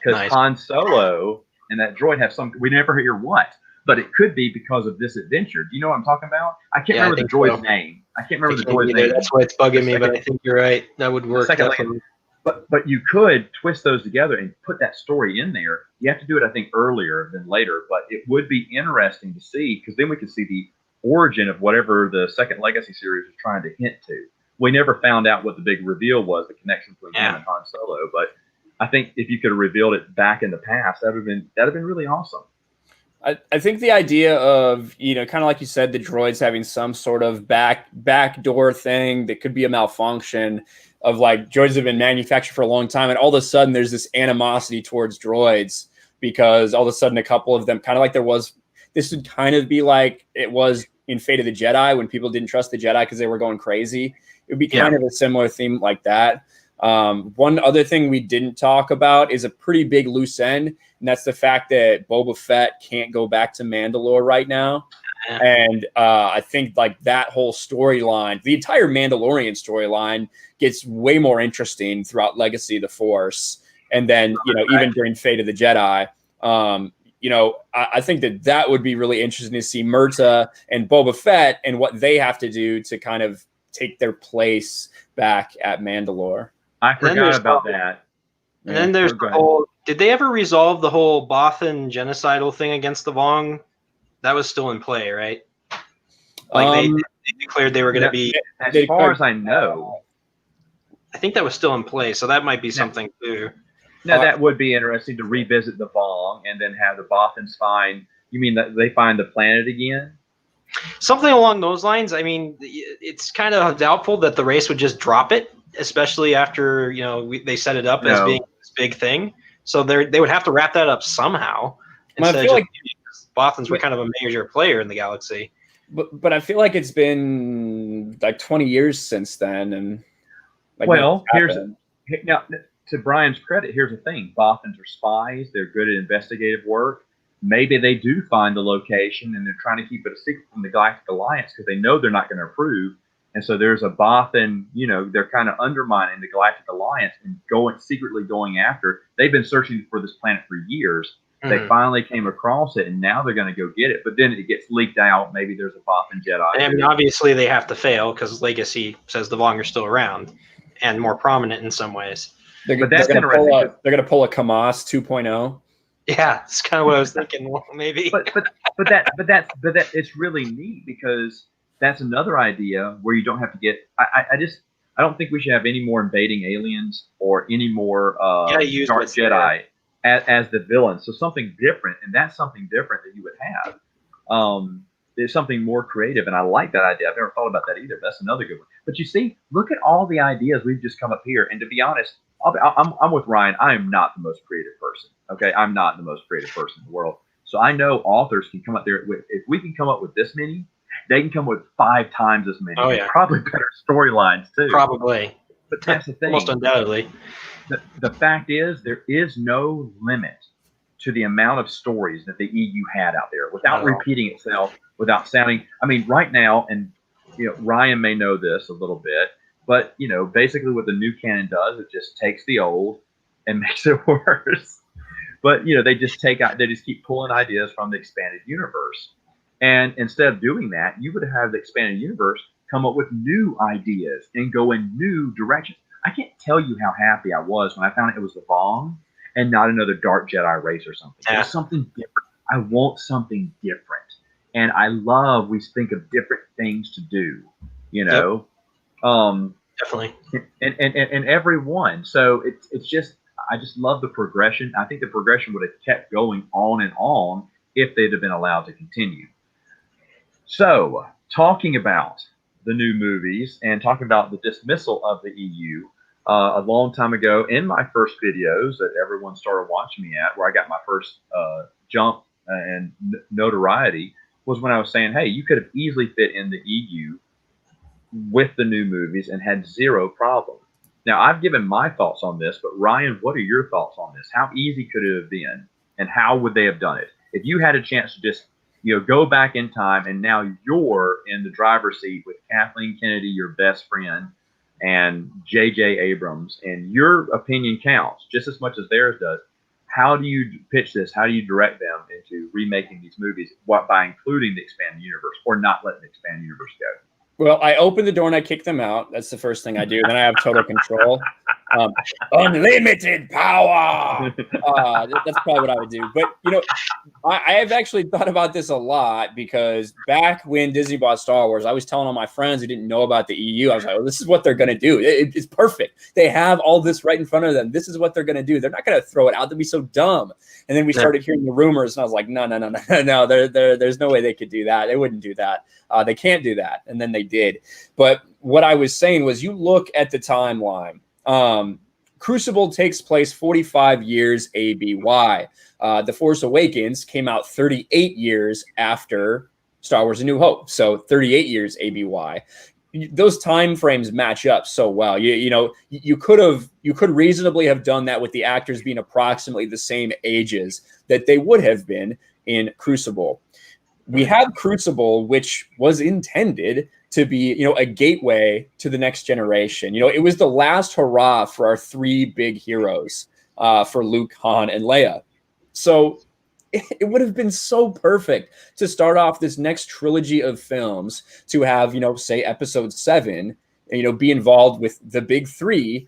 Because Han Solo and that droid have we never hear what, but it could be because of this adventure. Do you know what I'm talking about? I can't remember the droid's name. I can't remember the droid's name. That's why it's bugging me, but I think you're right. That would work. But you could twist those together and put that story in there. You have to do it, I think, earlier than later, but it would be interesting to see, because then we could see the origin of whatever the second Legacy series was trying to hint to. We never found out what the big reveal was, the connection between him and Han Solo, but I think if you could have revealed it back in the past, that'd have been really awesome. I think the idea of, kind of like you said, the droids having some sort of backdoor thing that could be a malfunction of, like, droids have been manufactured for a long time, and all of a sudden there's this animosity towards droids because all of a sudden a couple of them, kind of like this would kind of be like it was in Fate of the Jedi when people didn't trust the Jedi because they were going crazy. It would be kind of a similar theme like that. One other thing we didn't talk about is a pretty big loose end, and that's the fact that Boba Fett can't go back to Mandalore right now. And I think like that whole storyline, the entire Mandalorian storyline, gets way more interesting throughout Legacy of the Force, and then even during Fate of the Jedi. I think that would be really interesting to see Murta and Boba Fett and what they have to do to kind of take their place back at Mandalore. I forgot about that. And then there's the whole. Did they ever resolve the whole Bothan genocidal thing against the Vong? That was still in play, right? Like they declared they were going to be. As far as I know, I think that was still in play, so that might be something too. Now that would be interesting to revisit the Vong and then have the Bothans find. You mean that they find the planet again? Something along those lines. I mean, it's kind of doubtful that the race would just drop it, especially after they set it up as being this big thing. So they would have to wrap that up somehow. I feel like Bothans were kind of a major player in the galaxy. But I feel like it's been like 20 years since then, and now to Brian's credit, here's the thing: Bothans are spies. They're good at investigative work. Maybe they do find the location, and they're trying to keep it a secret from the Galactic Alliance because they know they're not going to approve. And so there's a Bothan, they're kind of undermining the Galactic Alliance and secretly going after. They've been searching for this planet for years. Mm-hmm. They finally came across it, and now they're going to go get it. But then it gets leaked out. Maybe there's a Bothan Jedi. I mean, obviously they have to fail because Legacy says the Vong are still around and more prominent in some ways. They're going to pull a Kamas 2.0. Yeah, that's kind of what I was thinking. Well, maybe. But that it's really neat because that's another idea where you don't have to get. I don't think we should have any more invading aliens or any more dark Jedi as the villains. So something different, and that's something different that you would have. There's something more creative, and I like that idea. I've never thought about that either. But that's another good one. But you see, look at all the ideas we've just come up here. And to be honest, I'm with Ryan. I am not the most creative person. Okay, I'm not the most creative person in the world. So I know authors can come up there with. If we can come up with this many, they can come up with 5 times as many. Oh, yeah. Probably better storylines too. Probably. But that's the thing. Almost undoubtedly. The fact is, there is no limit to the amount of stories that the EU had out there without repeating itself, without sounding. I mean, right now, and Ryan may know this a little bit, but basically what the new canon does, it just takes the old and makes it worse. But they just keep pulling ideas from the expanded universe. And instead of doing that, you would have the expanded universe come up with new ideas and go in new directions. I can't tell you how happy I was when I found it was the Vong and not another dark Jedi race or something. Yeah. It was something different. I want something different. And I love we think of different things to do, Yep. Definitely. And every one. So it's just, I just love the progression. I think the progression would have kept going on and on if they'd have been allowed to continue. So, talking about the new movies and talking about the dismissal of the EU, a long time ago in my first videos that everyone started watching me at, where I got my first jump and notoriety, was when I was saying, hey, you could have easily fit in the EU with the new movies and had zero problem. Now, I've given my thoughts on this, but Ryan, what are your thoughts on this? How easy could it have been, and how would they have done it? If you had a chance to just go back in time, and now you're in the driver's seat with Kathleen Kennedy, your best friend, and J.J. Abrams, and your opinion counts just as much as theirs does. How do you pitch this? How do you direct them into remaking these movies? What, by including the expanded universe or not letting the expanded universe go? Well, I open the door and I kick them out. That's the first thing I do. Then I have total control. Unlimited power. That's probably what I would do. But, I have actually thought about this a lot because back when Disney bought Star Wars, I was telling all my friends who didn't know about the EU, I was like, oh, this is what they're going to do. It's perfect. They have all this right in front of them. This is what they're going to do. They're not going to throw it out. They'd be so dumb. And then we started hearing the rumors, and I was like, no. There's no way they could do that. They wouldn't do that. They can't do that. And then they did. But what I was saying was, you look at the timeline. Crucible takes place 45 years ABY. The Force Awakens came out 38 years after Star Wars: A New Hope. So 38 years ABY. Those time frames match up so well. You could reasonably have done that with the actors being approximately the same ages that they would have been in Crucible. we have Crucible, which was intended to be, a gateway to the next generation. It was the last hurrah for our three big heroes, for Luke, Han, and Leia. So it would have been so perfect to start off this next trilogy of films to have, say episode 7, be involved with the big three,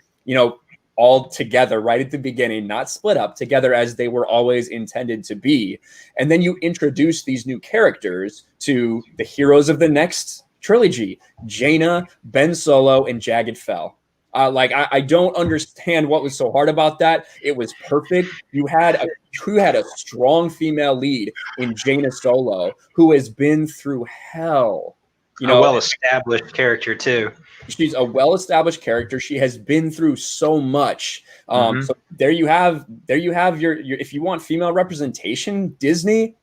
all together right at the beginning, not split up, together as they were always intended to be. And then you introduce these new characters to the heroes of the next trilogy, Jaina, Ben Solo, and Jagged Fell. I don't understand what was so hard about that. It was perfect. You had a strong female lead in Jaina Solo, who has been through hell. A well-established character too. She's a well-established character. She has been through so much. So there you have your if you want female representation, Disney,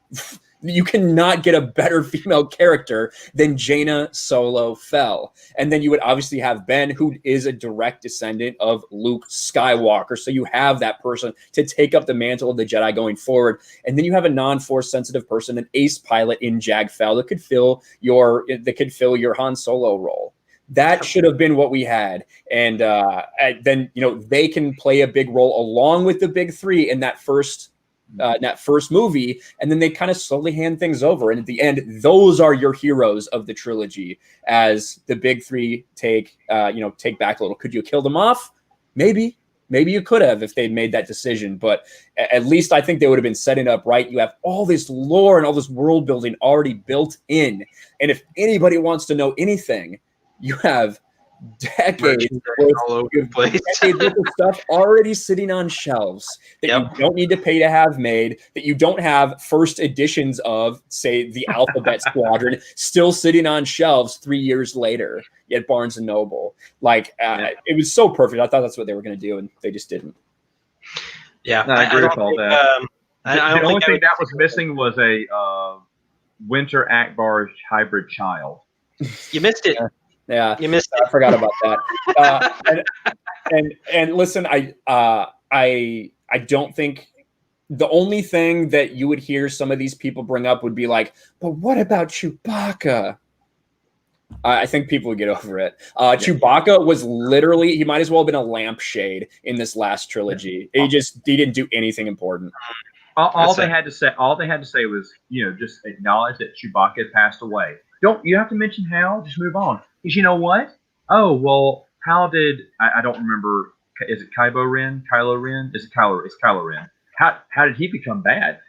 you cannot get a better female character than Jaina Solo Fell. And then you would obviously have Ben, who is a direct descendant of Luke Skywalker. So you have that person to take up the mantle of the Jedi going forward. And then you have a non-force sensitive person, an ace pilot in Jag Fell that could fill your Han Solo role. That should have been what we had. And then, they can play a big role along with the big three in that first movie. And then they kind of slowly hand things over. And at the end, those are your heroes of the trilogy as the big three take back a little. Could you kill them off? Maybe you could have if they'd made that decision. But at least I think they would have been setting up right. You have all this lore and all this world building already built in. And if anybody wants to know anything, you have decades all over the place. Decades of stuff already sitting on shelves that you don't need to pay to have made, that you don't have first editions of, say, the Alphabet Squadron, still sitting on shelves 3 years later at Barnes and Noble. It was so perfect. I thought that's what they were going to do, and they just didn't. Yeah, I agree with all that. The only thing that was missing was a Winter Akbar hybrid child. You missed it. Yeah, you missed it. I forgot about that. And listen, I don't think the only thing that you would hear some of these people bring up would be like, but what about Chewbacca? I think people would get over it. Chewbacca was literally, he might as well have been a lampshade in this last trilogy. He didn't do anything important. All they had to say was, just acknowledge that Chewbacca had passed away. You have to mention how, just move on. Because you know what? Oh, well, how did, I don't remember, is it Kylo Ren? It's Kylo Ren. How did he become bad?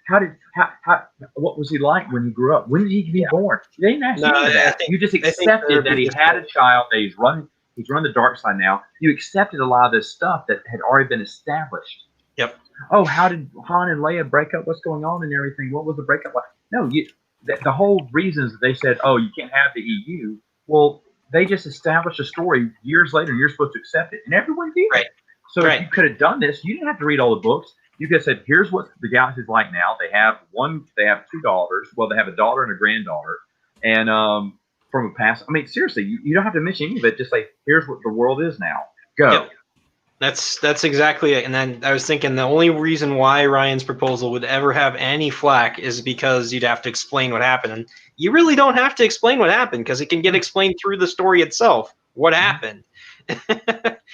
What was he like when he grew up? When did he be born? They didn't ask you that. You just accepted that he had a child, that he's run the dark side now. You accepted a lot of this stuff that had already been established. Yep. Oh, how did Han and Leia break up? What's going on and everything? What was the breakup like? No, the whole reasons that they said, oh, you can't have the EU. Well, they just established a story years later. You're supposed to accept it, and everyone did. Right. So if you could have done this, you didn't have to read all the books. You could have said, here's what the galaxy's like now. They have two daughters. Well, they have a daughter and a granddaughter. And from a past, seriously, you don't have to mention any of it. Just say, here's what the world is now. Go. Yep. That's exactly it. And then I was thinking the only reason why Ryan's proposal would ever have any flack is because you'd have to explain what happened. And you really don't have to explain what happened because it can get explained through the story itself. What happened?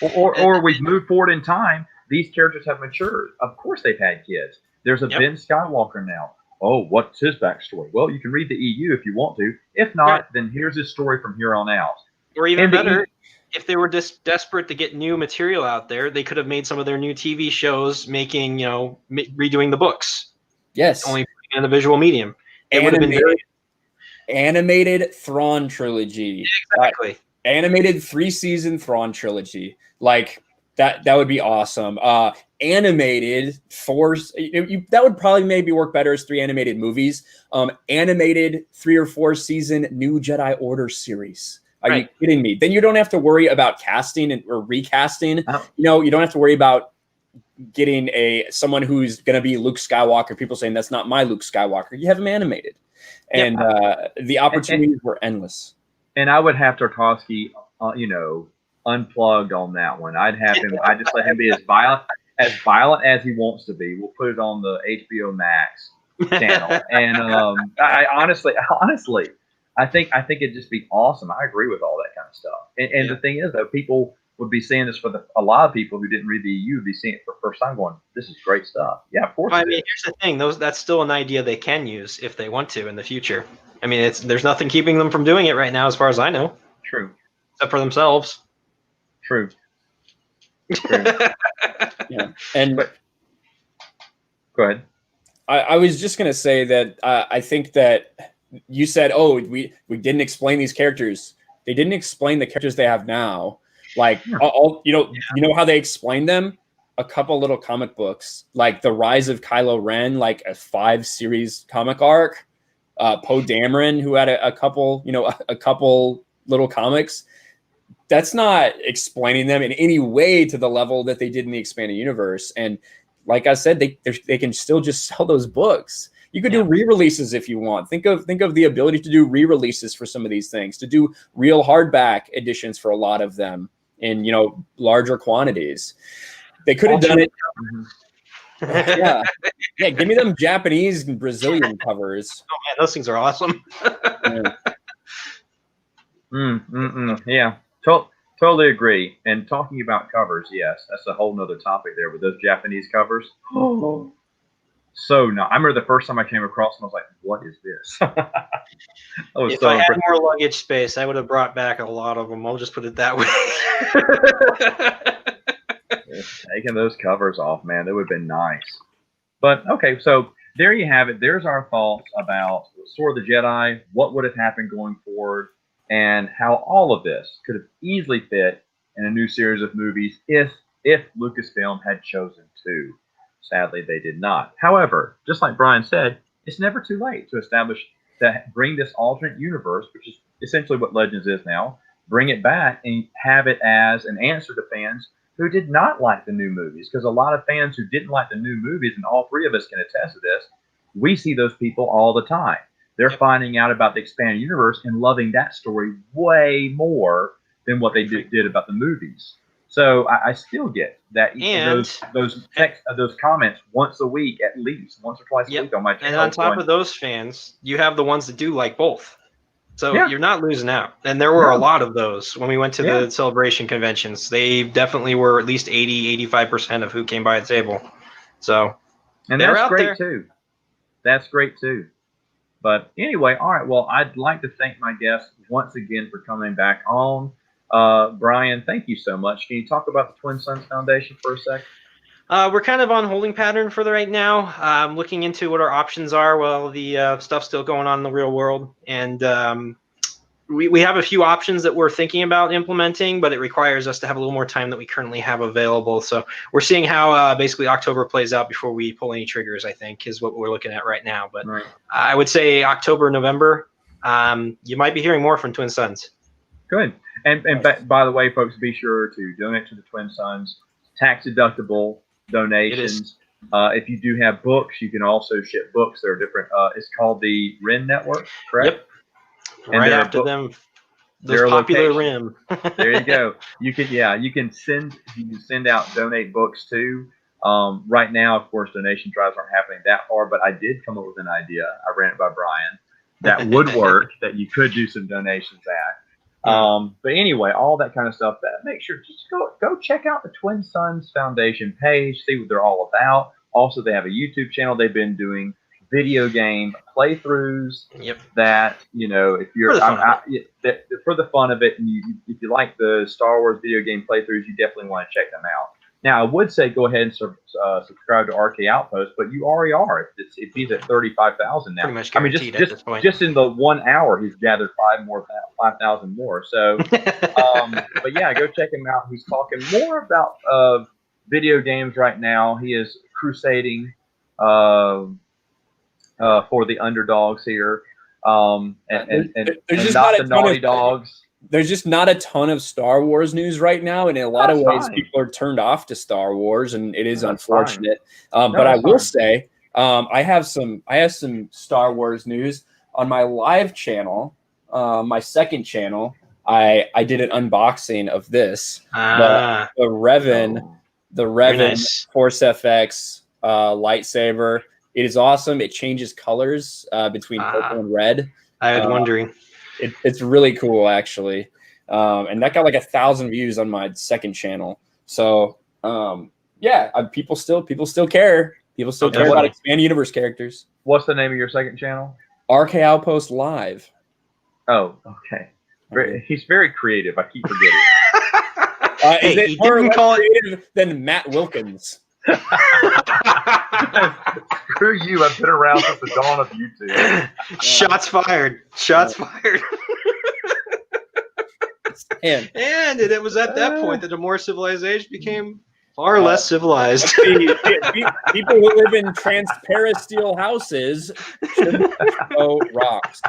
or we've moved forward in time. These characters have matured. Of course they've had kids. There's a Ben Skywalker now. Oh, what's his backstory? Well, you can read the EU if you want to. If not, then here's his story from here on out. Or even better, if they were just desperate to get new material out there, they could have made some of their new TV shows making, redoing the books. Yes. Only in the visual medium. It would have been very animated Thrawn trilogy. Exactly. Animated 3-season Thrawn trilogy. Like that would be awesome. Animated that would probably maybe work better as 3 animated movies. Animated 3 or 4 season New Jedi Order series. Are you kidding me? Then you don't have to worry about casting or recasting. You don't have to worry about getting someone who's going to be Luke Skywalker. People saying that's not my Luke Skywalker. You have him animated, and the opportunities were endless. And I would have Tarkovsky, unplugged on that one. I'd just let him be as violent as he wants to be. We'll put it on the HBO Max. channel. And I honestly, I think it'd just be awesome. I agree with all that kind of stuff. And the thing is, though, people would be seeing this a lot of people who didn't read the EU would be seeing it for the first time, going, "This is great stuff." Yeah, of course. Well, I mean, here's the thing: that's still an idea they can use if they want to in the future. I mean, there's nothing keeping them from doing it right now, as far as I know. True. Except for themselves. True. Yeah, and go ahead. I was just gonna say that I think that you said, "Oh, we didn't explain these characters." They didn't explain the characters they have now. Like, you know how they explain them? A couple little comic books, like The Rise of Kylo Ren, like a 5-series comic arc. Poe Dameron, who had a couple little comics. That's not explaining them in any way to the level that they did in the expanded universe. And like I said, they can still just sell those books. You could do re-releases if you want. Think of the ability to do re-releases for some of these things, to do real hardback editions for a lot of them in larger quantities. They could have done it. Yeah. Give me them Japanese and Brazilian covers. Oh man, those things are awesome. Yeah. Totally agree. And talking about covers, yes, that's a whole nother topic there with those Japanese covers. Oh, so no! I remember the first time I came across them, I was like, "What is this?" If I had more luggage space, I would have brought back a lot of them. I'll just put it that way. Taking those covers off, man, that would have been nice. But okay, so there you have it. There's our thoughts about Sword of the Jedi, what would have happened going forward, and how all of this could have easily fit in a new series of movies if Lucasfilm had chosen to. Sadly, they did not. However, just like Brian said, it's never too late to bring this alternate universe, which is essentially what Legends is now, bring it back and have it as an answer to fans who did not like the new movies. Because a lot of fans who didn't like the new movies, and all three of us can attest to this, we see those people all the time. They're finding out about the expanded universe and loving that story way more than what they did about the movies. So I still get that those comments once a week, at least once or twice a week on my channel. And on top of those fans, you have the ones that do like both. So you're not losing out. And there were a lot of those when we went to the Celebration conventions. They definitely were at least 80-85% of who came by the table. So and that's great too. That's great too. But anyway, all right. Well, I'd like to thank my guests once again for coming back on. Brian, thank you so much. Can you talk about the Twin Suns Foundation for a sec? We're kind of on holding pattern for right now. Looking into what our options are while the stuff's still going on in the real world. And we have a few options that we're thinking about implementing, but it requires us to have a little more time that we currently have available. So we're seeing how basically October plays out before we pull any triggers, I think, is what we're looking at right now. But I would say October, November, you might be hearing more from Twin Suns. Good. And by the way, folks, be sure to donate to the Twin Suns. Tax-deductible donations. If you do have books, you can also ship books. There are different. It's called the RIM Network, correct? Yep. And right after them, those popular RIM. There you go. You can send out donate books too. Right now, of course, donation drives aren't happening that far, but I did come up with an idea. I ran it by Brian. That would work. That you could do some donations at. But anyway, all that kind of stuff. Make sure just go check out the Twin Suns Foundation page, see what they're all about. Also, they have a YouTube channel. They've been doing video game playthroughs. That if you're for the fun of it, and if you like the Star Wars video game playthroughs, you definitely want to check them out. Now, I would say go ahead and subscribe to RK Outpost, but you already are. If he's at 35,000 now, pretty much guaranteed at this point. Just in the 1 hour, he's gathered 5,000 more. So, but yeah, go check him out. He's talking more about video games right now. He is crusading for the underdogs here, and not the naughty dogs. There's just not a ton of Star Wars news right now, and in a lot of ways, people are turned off to Star Wars, and it is unfortunate. But I will say, I have some Star Wars news on my live channel, my second channel. I did an unboxing of this, the Revan nice. Force FX lightsaber. It is awesome. It changes colors between purple and red. I was wondering. It's really cool, actually. And that got like 1,000 views on my second channel. So yeah, people still care. People still care about expanded universe characters. What's the name of your second channel? RK Outpost Live. Oh, okay. He's very creative. I keep forgetting. Is it more creative than Matt Wilkins? Screw you! I've been around since the dawn of YouTube. Shots fired! Shots fired! And it was at that point that a more civilized age became far less civilized. People who live in transparent steel houses shouldn't throw rocks.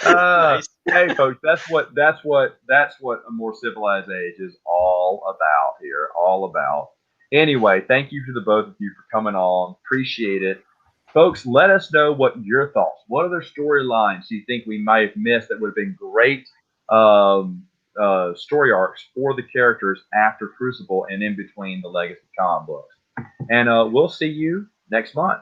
Nice. Hey, folks, that's what a more civilized age is all about here. All about. Anyway, thank you to the both of you for coming on. Appreciate it. Folks, let us know what your thoughts. What other storylines do you think we might have missed that would have been great story arcs for the characters after Crucible and in between the Legacy comic books? And we'll see you next month.